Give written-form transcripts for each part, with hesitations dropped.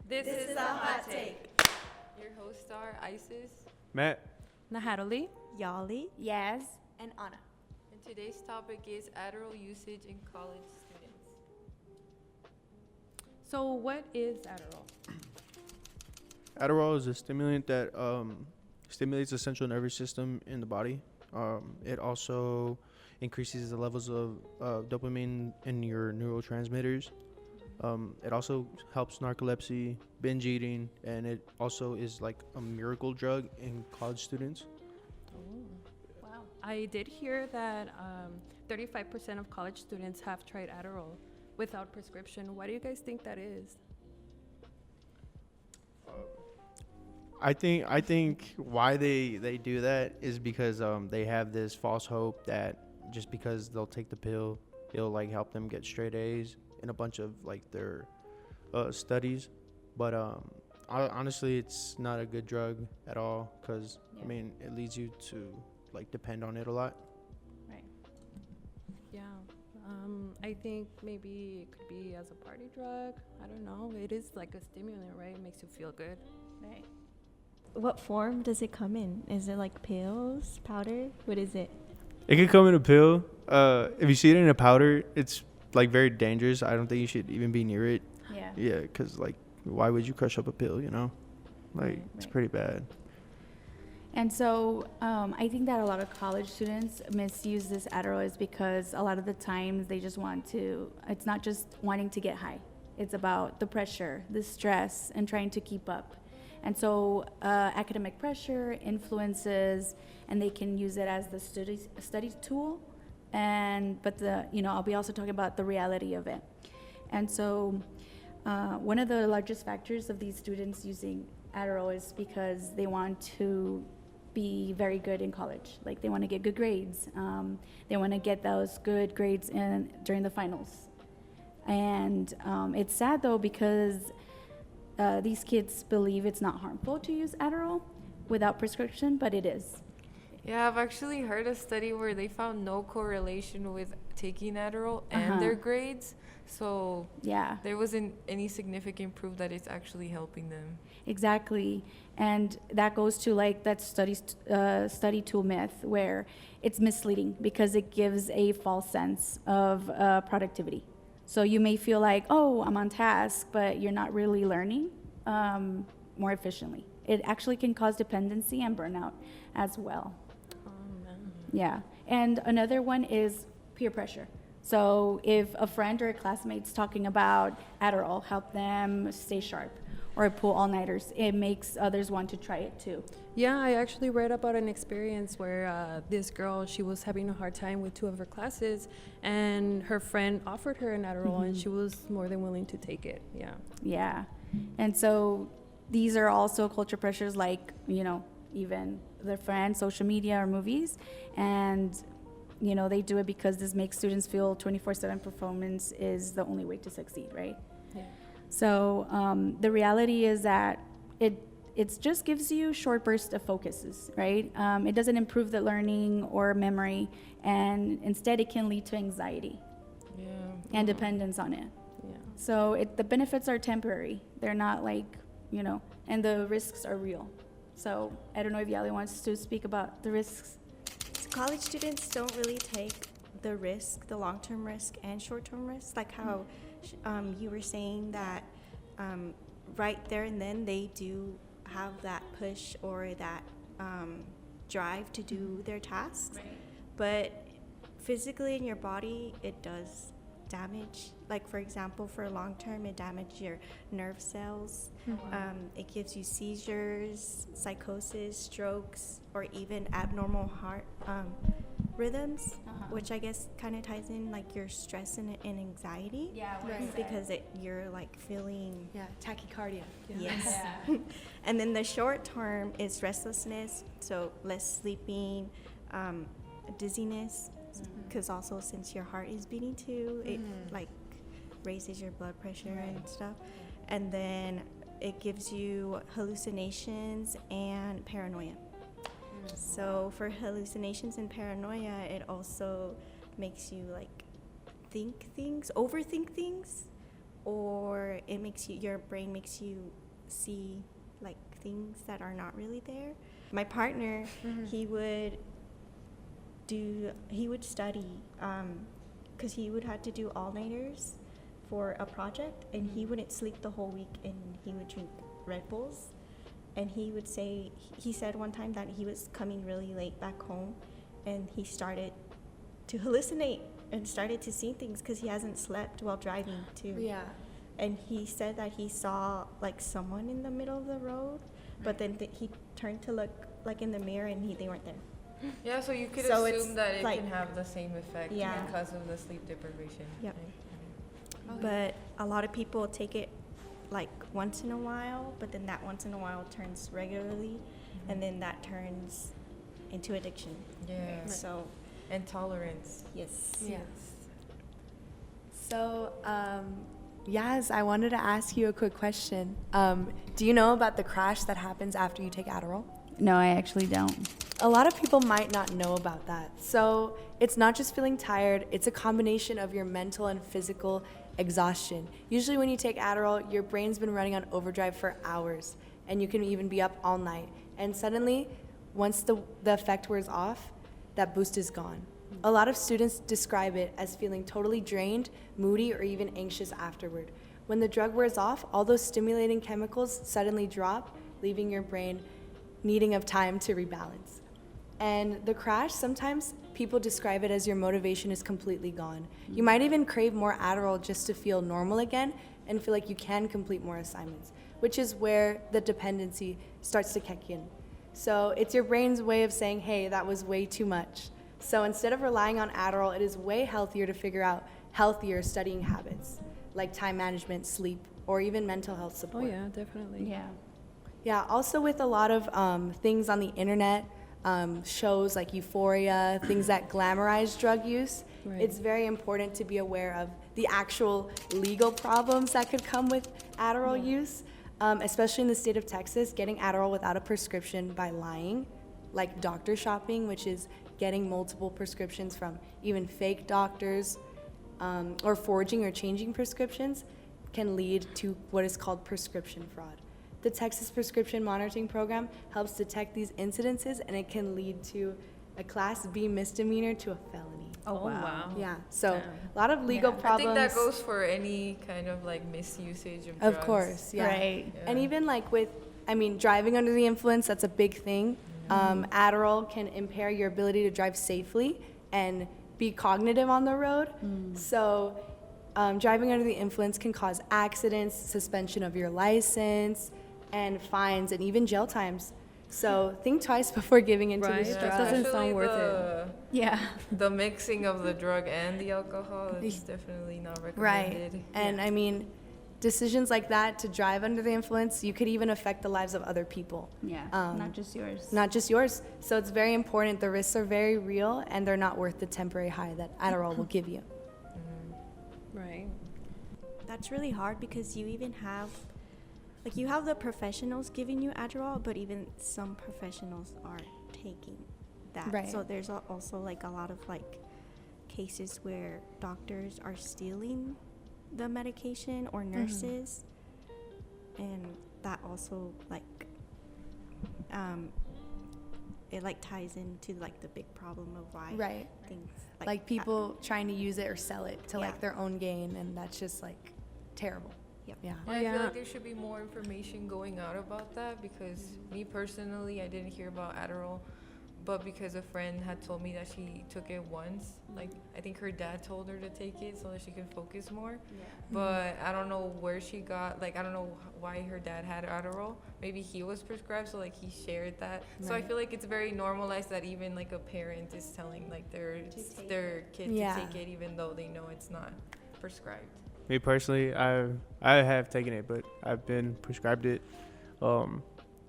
This is a hot take. Your hosts are Isis, Matt. Nahatali. Yali. Yes. And Anna. and today's topic is adderall usage in college students. So, what is Adderall? Adderall is a stimulant that stimulates the central nervous system in the body. It also increases the levels of dopamine in your neurotransmitters. It also helps narcolepsy, binge eating, and it also is like a miracle drug in college students. Wow. I did hear that 35% of college students have tried Adderall without prescription. Why do you guys think that is? I think why they do that is because they have this false hope that just because they'll take the pill, it'll like help them get straight A's in a bunch of like their studies. But honestly, it's not a good drug at all because I mean it leads you to like depend on it a lot. Right. Yeah. I think maybe it could be as a party drug. I don't know. It is like a stimulant, right? It makes you feel good. Right. What form does it come in? Is it like pills, powder? What is it? It could come in a pill. If you see it in a powder, it's like very dangerous. I don't think you should even be near it. Yeah. Yeah, because like, why would you crush up a pill? You know, like Right, it's right. pretty bad. And so I think that a lot of college students misuse this Adderall is because a lot of the times they just want to, it's not just wanting to get high. It's about the pressure, the stress, and trying to keep up. And so academic pressure influences, and they can use it as the study tool. But I'll be also talking about the reality of it. And so one of the largest factors of these students using Adderall is because they want to be very good in college. Like they want to get good grades. They want to get those good grades during the finals. And it's sad though because these kids believe it's not harmful to use Adderall without prescription, but it is. Yeah, I've actually heard a study where they found no correlation with taking Adderall and their grades. So Yeah. there wasn't any significant proof that it's actually helping them. Exactly, and that goes to like that study tool myth where it's misleading because it gives a false sense of productivity. So you may feel like, oh, I'm on task, but you're not really learning more efficiently. It actually can cause dependency and burnout as well. Oh, man. Yeah, and another one is peer pressure. So if a friend or a classmate's talking about Adderall, help them stay sharp, or pull all-nighters, it makes others want to try it too. Yeah, I actually read about an experience where this girl, she was having a hard time with two of her classes, and her friend offered her an Adderall, and she was more than willing to take it. Yeah. Yeah, and so these are also culture pressures like, even their friends, social media, or movies, and they do it because this makes students feel 24/7 performance is the only way to succeed, right? Yeah. So the reality is that it just gives you short bursts of focuses, right? It doesn't improve the learning or memory, and instead it can lead to anxiety Yeah. and dependence on it. Yeah. So the benefits are temporary. They're not like, and the risks are real. So I don't know if Yali wants to speak about the risks. So college students don't really take the risk, the long-term risk and short-term risk, like how you were saying that right there and then they do have that push or that drive to do their tasks. Right. But physically in your body, it does damage. Like, for example, for long term, it damages your nerve cells. It gives you seizures, psychosis, strokes, or even abnormal heart rhythms, which I guess kind of ties in like your stress and anxiety. Yeah, Because you're like feeling. Yeah, tachycardia. Yes. And then the short term is restlessness, so less sleeping, dizziness, because also since your heart is beating too, it like raises your blood pressure and stuff. And then it gives you hallucinations and paranoia. So for hallucinations and paranoia, it also makes you like overthink things, or it makes you, your brain makes you see like things that are not really there. My partner, he would study, because he would have to do all-nighters for a project, and he wouldn't sleep the whole week, and he would drink Red Bulls. And he would say, he said one time that he was coming really late back home, and he started to hallucinate and started to see things because he hasn't slept while driving too. Yeah. And he said that he saw like someone in the middle of the road, but then he turned to look like in the mirror, and they weren't there. Yeah, so you could So it's assume that it like- can have the same effect Yeah. because of the sleep deprivation. Yep. right? But a lot of people take it like once in a while, but then that once in a while turns regularly, and then that turns into addiction. Yeah. So, And tolerance. yes. Yes. So, Yaz, I wanted to ask you a quick question. Do you know about the crash that happens after you take Adderall? No, I actually don't. A lot of people might not know about that. So it's not just feeling tired, it's a combination of your mental and physical exhaustion. Usually when you take Adderall, your brain's been running on overdrive for hours, and you can even be up all night. And suddenly, once the effect wears off, that boost is gone. A lot of students describe it as feeling totally drained, moody, or even anxious afterward. When the drug wears off, all those stimulating chemicals suddenly drop, leaving your brain needing of time to rebalance. And the crash, sometimes people describe it as your motivation is completely gone. You might even crave more Adderall just to feel normal again and feel like you can complete more assignments, which is where the dependency starts to kick in. So it's your brain's way of saying, hey, that was way too much. So instead of relying on Adderall, it is way healthier to figure out healthier studying habits, like time management, sleep, or even mental health Oh support. yeah, definitely. Yeah. Yeah, also with a lot of things on the internet, shows like Euphoria, things that glamorize drug use, Right. it's very important to be aware of the actual legal problems that could come with Adderall use, especially in the state of Texas. Getting Adderall without a prescription by lying, like doctor shopping, which is getting multiple prescriptions from even fake doctors, or forging or changing prescriptions, can lead to what is called prescription fraud. The Texas Prescription Monitoring Program helps detect these incidences, and it can lead to a Class B misdemeanor to a felony. Oh, wow. Yeah, so Damn. a lot of legal Yeah. problems. I think that goes for any kind of like misusage of Of drugs. course, yeah. Right. And Yeah. even like with, I mean, driving under the influence, that's a big thing. Adderall can impair your ability to drive safely and be cognitive on the road. So driving under the influence can cause accidents, suspension of your license, and fines, and even jail times. So think twice before giving into Right. this That drug. doesn't especially sound worth it. Yeah. The mixing of the drug and the alcohol is definitely not recommended. Right. And I mean, decisions like that to drive under the influence, you could even affect the lives of other people, Yeah. Um, Not just yours. not just yours. So it's very important. The risks are very real, and they're not worth the temporary high that Adderall will give you. Right. That's really hard because you even have, like, you have the professionals giving you Adderall, but even some professionals are taking that. Right. So there's also like a lot of like cases where doctors are stealing the medication or nurses, and that also like it like ties into like the big problem of why Right. things Like people trying to use it or sell it to Yeah. like their own gain, and that's just like terrible. Yep. Yeah. Yeah, I Yeah. feel like there should be more information going out about that because me personally, I didn't hear about Adderall, but because a friend had told me that she took it once, like I think her dad told her to take it so that she could focus more. But I don't know where she got, like I don't know why her dad had Adderall. Maybe he was prescribed, so like he shared that. So I Right. feel like it's very normalized that even like a parent is telling like their kid Yeah. to take it even though they know it's not prescribed. Me personally, I have taken it, but I've been prescribed it.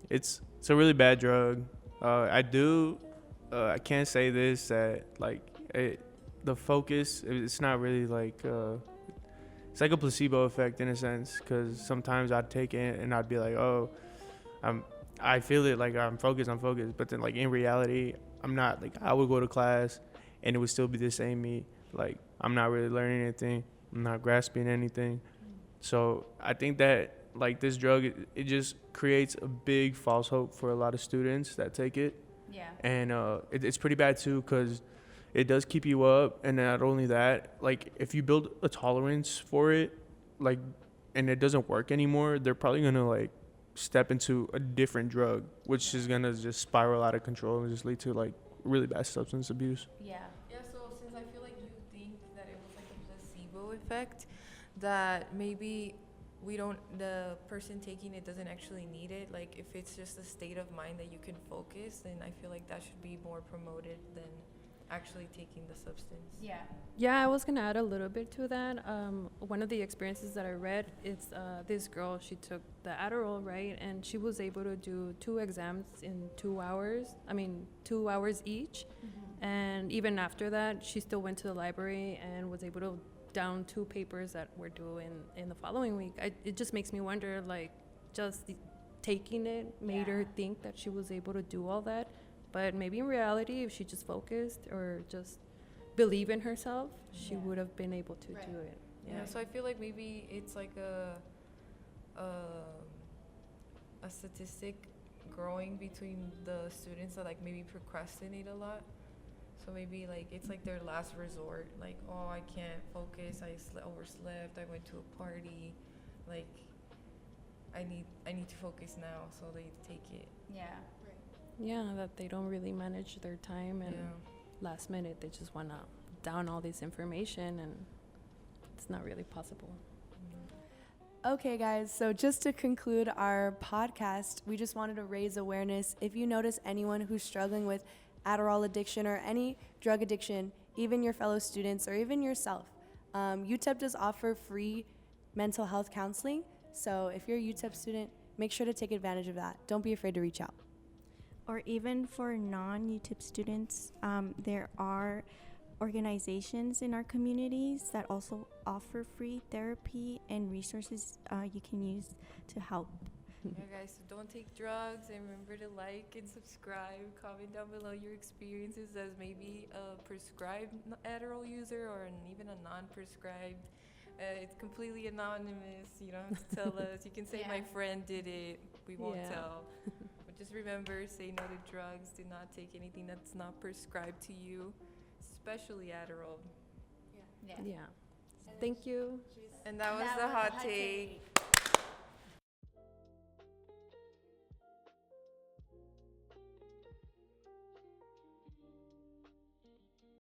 It's a really bad drug. I can't say this that like the focus. It's not really like it's like a placebo effect in a sense, because sometimes I'd take it and I'd be like, oh, I feel it, like I'm focused, but then like in reality, I'm not. Like I would go to class and it would still be the same me. Like I'm not really learning anything. I'm not grasping anything. So I think that like this drug, it just creates a big false hope for a lot of students that take it. Yeah. And it's pretty bad too, because it does keep you up. And not only that, like if you build a tolerance for it, like, and it doesn't work anymore, they're probably gonna like step into a different drug, which is gonna just spiral out of control and just lead to like really bad substance abuse. Yeah. Yeah, so since I feel like you think that it was like a placebo effect, that maybe the person taking it doesn't actually need it. Like if it's just a state of mind that you can focus, then I feel like that should be more promoted than actually taking the substance. Yeah. Yeah, I was gonna add a little bit to that. One of the experiences that I read, it's this girl. She took the Adderall, right, and she was able to do 2 exams in 2 hours. 2 hours each. And even after that, she still went to the library and was able to down 2 papers that were due in the following week. It just makes me wonder, like, just taking it made her think that she was able to do all that. But maybe in reality, if she just focused or just believe in herself, she would have been able to do it. Yeah, so I feel like maybe it's like a statistic growing between the students that like maybe procrastinate a lot. So maybe like it's like their last resort. Like, oh, I can't focus. I overslept. I went to a party. Like, I need to focus now. So they take it. Yeah. Yeah, that they don't really manage their time, and last minute they just want to down all this information, and it's not really possible. Okay, guys, so just to conclude our podcast, we just wanted to raise awareness. If you notice anyone who's struggling with Adderall addiction or any drug addiction, even your fellow students or even yourself, UTEP does offer free mental health counseling. So if you're a UTEP student, make sure to take advantage of that. Don't be afraid to reach out. Or even for non-UTIP students, there are organizations in our communities that also offer free therapy and resources you can use to help. Yeah, guys, so don't take drugs, and remember to like and subscribe. Comment down below your experiences as maybe a prescribed Adderall user or even a non-prescribed. It's completely anonymous. You don't have to tell us. You can say my friend did it. We won't tell. But just remember, say no to drugs. Do not take anything that's not prescribed to you, especially Adderall. Yeah. Thank you. And that was the hot take.